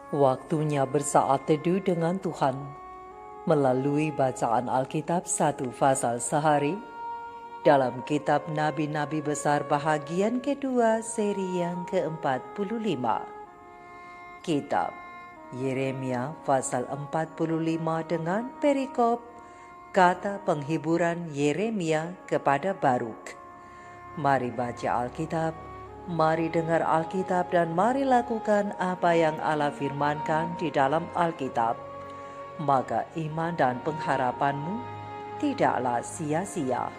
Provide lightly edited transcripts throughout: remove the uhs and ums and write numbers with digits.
Waktunya bersaat teduh dengan Tuhan melalui bacaan Alkitab satu pasal sehari dalam kitab Nabi-Nabi Besar bahagian kedua seri yang ke-45. Kitab Yeremia pasal 45 dengan perikop kata penghiburan Yeremia kepada Baruk. Mari baca Alkitab, mari dengar Alkitab, dan mari lakukan apa yang Allah firmankan di dalam Alkitab. Maka iman dan pengharapanmu tidaklah sia-sia.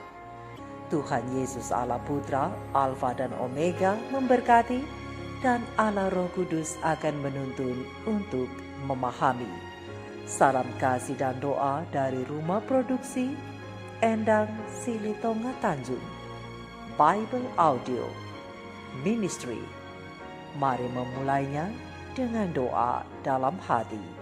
Tuhan Yesus Allah Putra, Alfa dan Omega memberkati, dan Allah Roh Kudus akan menuntun untuk memahami. Salam kasih dan doa dari Rumah Produksi Endang Silitonga Tanjung Bible Audio Ministry. Mari memulainya dengan doa dalam hati.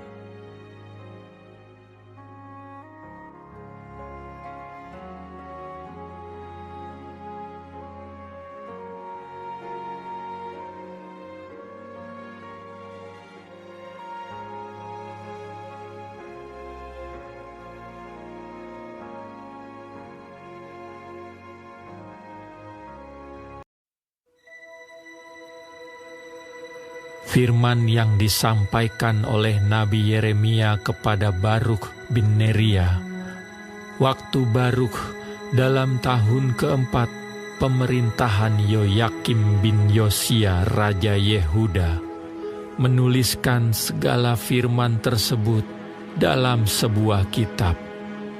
Firman yang disampaikan oleh Nabi Yeremia kepada Baruk bin Neria. Waktu Baruk dalam tahun keempat pemerintahan Yoyakim bin Yosia Raja Yehuda menuliskan segala firman tersebut dalam sebuah kitab,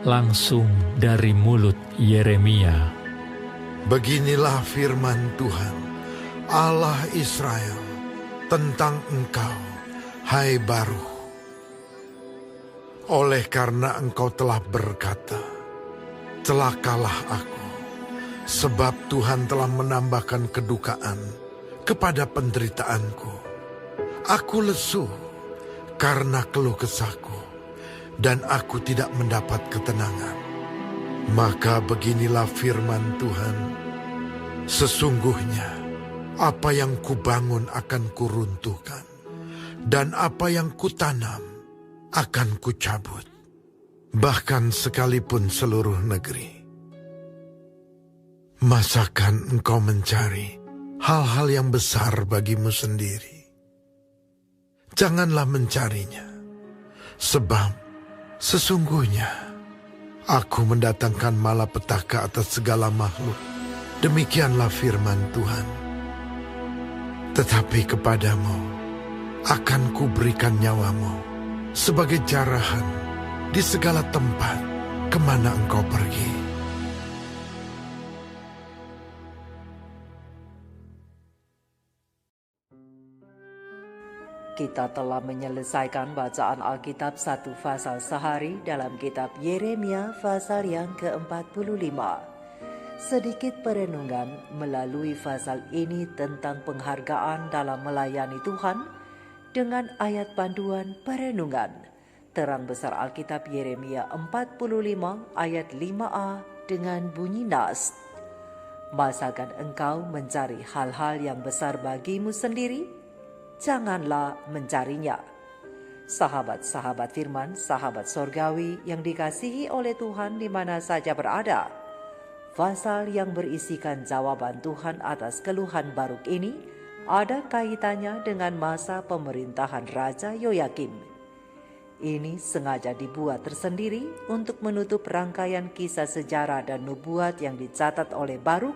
langsung dari mulut Yeremia. Beginilah firman Tuhan, Allah Israel, tentang engkau, hai Baruk. Oleh karena engkau telah berkata, celakalah aku, sebab Tuhan telah menambahkan kedukaan kepada penderitaanku. Aku lesu karena keluh kesahku, dan aku tidak mendapat ketenangan. Maka beginilah firman Tuhan, sesungguhnya apa yang kubangun akan kuruntuhkan, dan apa yang kutanam akan kucabut, bahkan sekalipun seluruh negeri. Masakan engkau mencari hal-hal yang besar bagimu sendiri? Janganlah mencarinya, sebab sesungguhnya aku mendatangkan malapetaka atas segala makhluk. Demikianlah firman Tuhan. Tetapi kepadamu akan kuberikan nyawamu sebagai jarahan di segala tempat kemana engkau pergi. Kita telah menyelesaikan bacaan Alkitab satu pasal sehari dalam kitab Yeremia pasal yang ke-45. Sedikit perenungan melalui pasal ini tentang penghargaan dalam melayani Tuhan dengan ayat panduan perenungan. Terang besar Alkitab Yeremia 45 ayat 5a dengan bunyi nas. Masakan engkau mencari hal-hal yang besar bagimu sendiri? Janganlah mencarinya. Sahabat-sahabat firman, sahabat sorgawi yang dikasihi oleh Tuhan di mana saja berada, pasal yang berisikan jawaban Tuhan atas keluhan Baruk ini ada kaitannya dengan masa pemerintahan Raja Yoyakim. Ini sengaja dibuat tersendiri untuk menutup rangkaian kisah sejarah dan nubuat yang dicatat oleh Baruk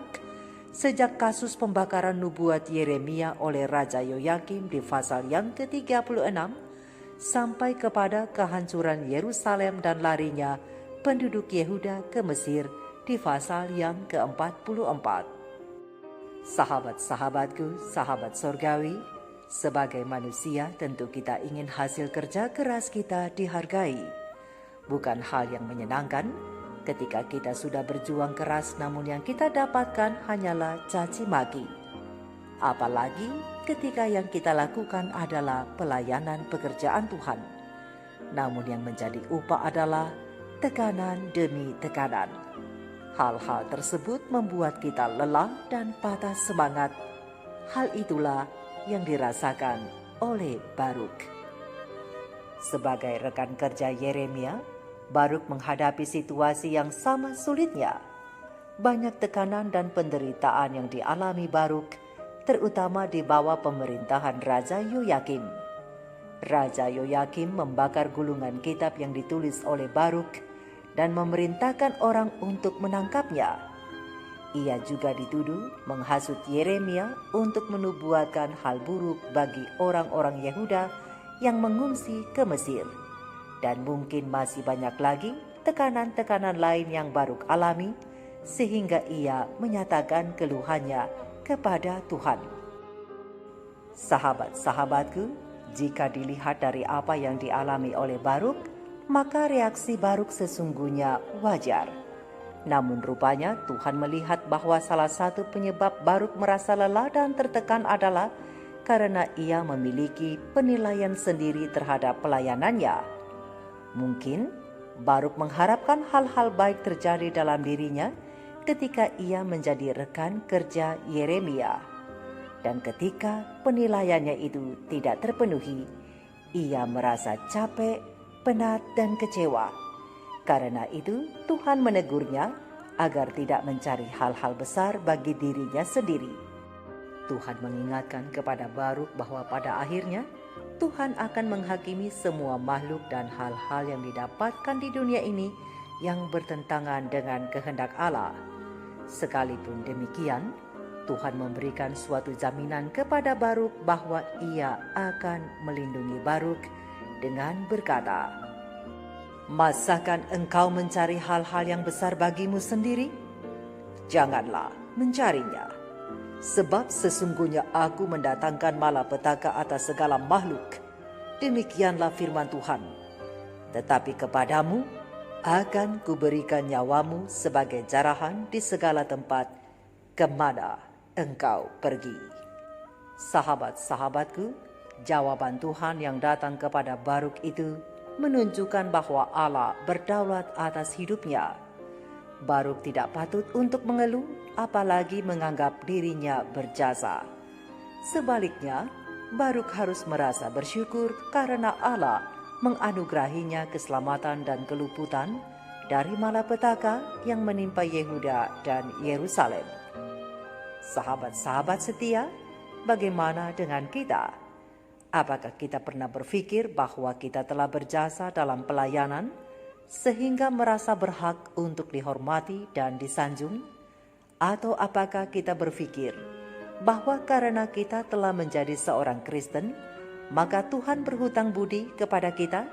sejak kasus pembakaran nubuat Yeremia oleh Raja Yoyakim di pasal yang ke-36 sampai kepada kehancuran Yerusalem dan larinya penduduk Yehuda ke Mesir di pasal yang ke-44. Sahabat-sahabatku, sahabat sorgawi, sebagai manusia tentu kita ingin hasil kerja keras kita dihargai. Bukan hal yang menyenangkan ketika kita sudah berjuang keras namun yang kita dapatkan hanyalah caci maki. Apalagi ketika yang kita lakukan adalah pelayanan pekerjaan Tuhan. Namun yang menjadi upah adalah tekanan demi tekanan. Hal-hal tersebut membuat kita lelah dan patah semangat. Hal itulah yang dirasakan oleh Baruk. Sebagai rekan kerja Yeremia, Baruk menghadapi situasi yang sama sulitnya. Banyak tekanan dan penderitaan yang dialami Baruk, terutama di bawah pemerintahan Raja Yoyakim. Raja Yoyakim membakar gulungan kitab yang ditulis oleh Baruk dan memerintahkan orang untuk menangkapnya. Ia juga dituduh menghasut Yeremia untuk menubuatkan hal buruk bagi orang-orang Yehuda yang mengungsi ke Mesir. Dan mungkin masih banyak lagi tekanan-tekanan lain yang Baruk alami, sehingga ia menyatakan keluhannya kepada Tuhan. Sahabat-sahabatku, jika dilihat dari apa yang dialami oleh Baruk, maka reaksi Baruk sesungguhnya wajar. Namun rupanya Tuhan melihat bahwa salah satu penyebab Baruk merasa lelah dan tertekan adalah karena ia memiliki penilaian sendiri terhadap pelayanannya. Mungkin Baruk mengharapkan hal-hal baik terjadi dalam dirinya ketika ia menjadi rekan kerja Yeremia. Dan ketika penilaiannya itu tidak terpenuhi, ia merasa capek, penat, dan kecewa. Karena itu Tuhan menegurnya agar tidak mencari hal-hal besar bagi dirinya sendiri. Tuhan mengingatkan kepada Baruk bahwa pada akhirnya Tuhan akan menghakimi semua makhluk dan hal-hal yang didapatkan di dunia ini yang bertentangan dengan kehendak Allah. Sekalipun demikian, Tuhan memberikan suatu jaminan kepada Baruk bahwa ia akan melindungi Baruk dengan berkata, "Masakan engkau mencari hal-hal yang besar bagimu sendiri? Janganlah mencarinya. Sebab sesungguhnya aku mendatangkan malapetaka atas segala makhluk. Demikianlah firman Tuhan. Tetapi kepadamu akan kuberikan nyawamu sebagai jarahan di segala tempat kemana engkau pergi." Sahabat-sahabatku, jawaban Tuhan yang datang kepada Baruk itu menunjukkan bahwa Allah berdaulat atas hidupnya. Baruk tidak patut untuk mengeluh, apalagi menganggap dirinya berjasa. Sebaliknya, Baruk harus merasa bersyukur karena Allah menganugerahinya keselamatan dan keluputan dari malapetaka yang menimpa Yehuda dan Yerusalem. Sahabat-sahabat setia, bagaimana dengan kita? Apakah kita pernah berpikir bahwa kita telah berjasa dalam pelayanan sehingga merasa berhak untuk dihormati dan disanjung? Atau apakah kita berpikir bahwa karena kita telah menjadi seorang Kristen, maka Tuhan berhutang budi kepada kita?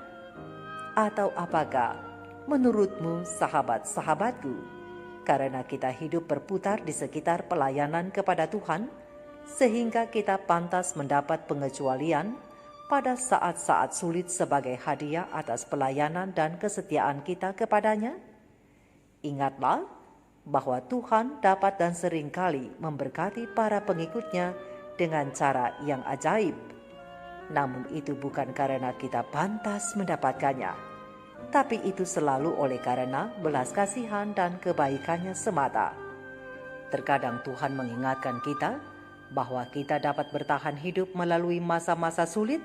Atau apakah menurutmu, sahabat-sahabatku, karena kita hidup berputar di sekitar pelayanan kepada Tuhan, sehingga kita pantas mendapat pengecualian pada saat-saat sulit sebagai hadiah atas pelayanan dan kesetiaan kita kepadanya? Ingatlah bahwa Tuhan dapat dan seringkali memberkati para pengikutnya dengan cara yang ajaib. Namun itu bukan karena kita pantas mendapatkannya, tapi itu selalu oleh karena belas kasihan dan kebaikannya semata. Terkadang Tuhan mengingatkan kita bahwa kita dapat bertahan hidup melalui masa-masa sulit.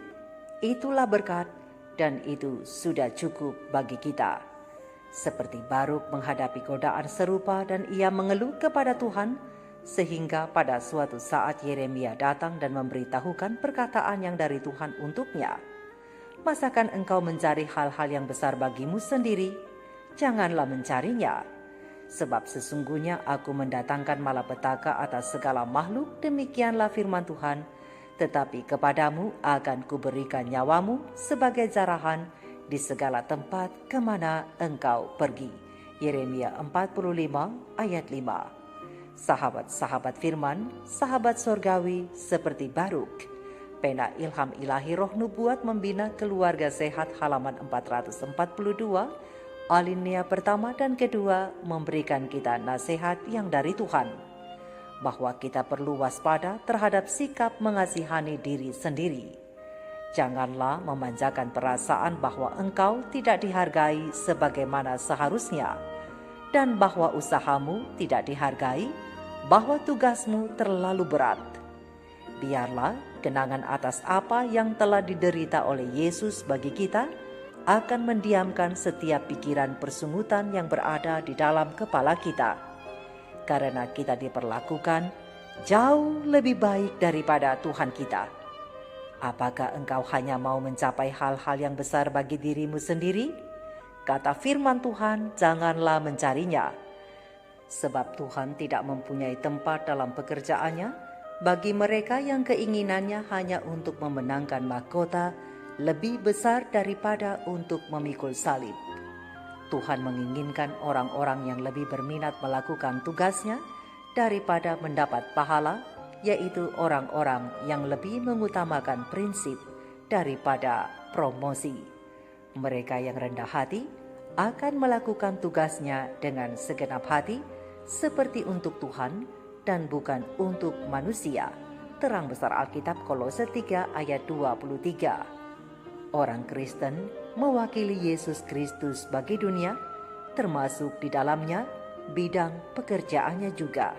Itulah berkat dan itu sudah cukup bagi kita. Seperti Baruk menghadapi godaan serupa dan ia mengeluh kepada Tuhan, sehingga pada suatu saat Yeremia datang dan memberitahukan perkataan yang dari Tuhan untuknya. Masakan engkau mencari hal-hal yang besar bagimu sendiri? Janganlah mencarinya. Sebab sesungguhnya aku mendatangkan malapetaka atas segala makhluk, demikianlah firman Tuhan. Tetapi kepadamu akan kuberikan nyawamu sebagai jarahan di segala tempat kemana engkau pergi. Yeremia 45 ayat 5. Sahabat-sahabat firman, sahabat sorgawi seperti Baruk, pena ilham ilahi roh nubuat membina keluarga sehat halaman 442, alinea pertama dan kedua memberikan kita nasihat yang dari Tuhan, bahwa kita perlu waspada terhadap sikap mengasihani diri sendiri. Janganlah memanjakan perasaan bahwa engkau tidak dihargai sebagaimana seharusnya, dan bahwa usahamu tidak dihargai, bahwa tugasmu terlalu berat. Biarlah kenangan atas apa yang telah diderita oleh Yesus bagi kita akan mendiamkan setiap pikiran persungutan yang berada di dalam kepala kita. Karena kita diperlakukan jauh lebih baik daripada Tuhan kita. Apakah engkau hanya mau mencapai hal-hal yang besar bagi dirimu sendiri? Kata firman Tuhan, janganlah mencarinya. Sebab Tuhan tidak mempunyai tempat dalam pekerjaannya bagi mereka yang keinginannya hanya untuk memenangkan mahkota lebih besar daripada untuk memikul salib. Tuhan menginginkan orang-orang yang lebih berminat melakukan tugasnya daripada mendapat pahala, yaitu orang-orang yang lebih mengutamakan prinsip daripada promosi. Mereka yang rendah hati akan melakukan tugasnya dengan segenap hati seperti untuk Tuhan dan bukan untuk manusia. Terang besar Alkitab Kolose 3 ayat 23. Orang Kristen mewakili Yesus Kristus bagi dunia, termasuk di dalamnya bidang pekerjaannya juga.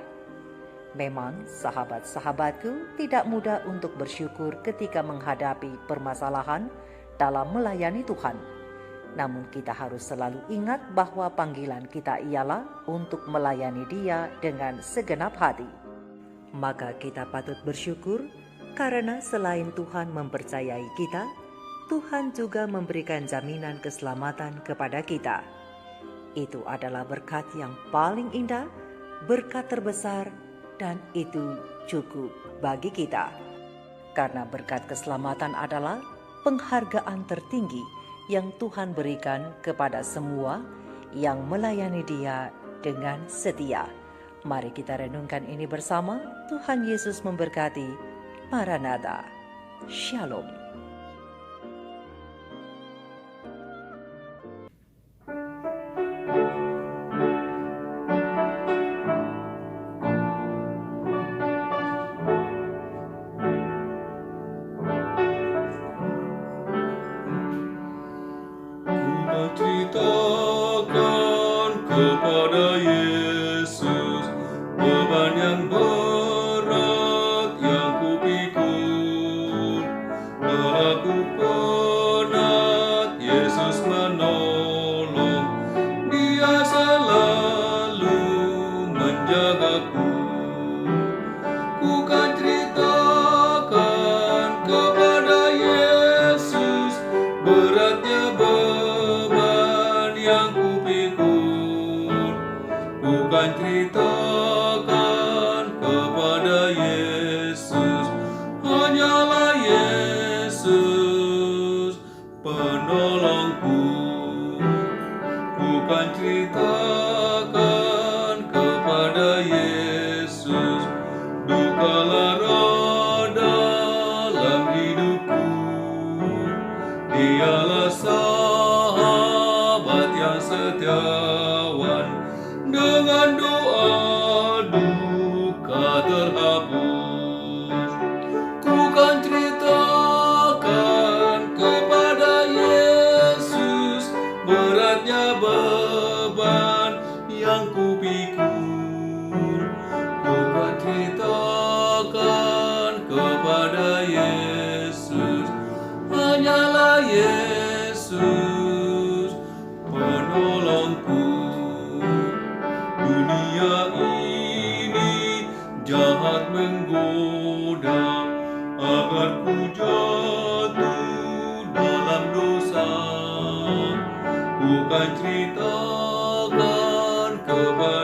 Memang sahabat-sahabatku tidak mudah untuk bersyukur ketika menghadapi permasalahan dalam melayani Tuhan. Namun kita harus selalu ingat bahwa panggilan kita ialah untuk melayani Dia dengan segenap hati. Maka kita patut bersyukur karena selain Tuhan mempercayai kita, Tuhan juga memberikan jaminan keselamatan kepada kita. Itu adalah berkat yang paling indah, berkat terbesar, dan itu cukup bagi kita. Karena berkat keselamatan adalah penghargaan tertinggi yang Tuhan berikan kepada semua yang melayani Dia dengan setia. Mari kita renungkan ini bersama. Tuhan Yesus memberkati. Maranatha. Shalom. Ceritakan kepada Yesus beban yang berat yang kupikul. Telah ku penat, Yesus menolong. Dia selalu menjagaku. Ku kan ceritakan kepada Yesus beratnya yang kupikul. Bukan ceritakan kepada Yesus, hanyalah Yesus penolongku. Bukan ceritakan kepada Yesus duka lara dalam hidupku. Dialah yang setiawan, dengan doa duka terhapus. Ku kan ceritakan kepada Yesus beratnya beban yang kupikul. Ku kan ceritakan kepada Yesus, hanyalah Yesus penolongku. Dunia ini jahat menggoda agar ku jatuh dalam dosa. Bukan ceritakan kepada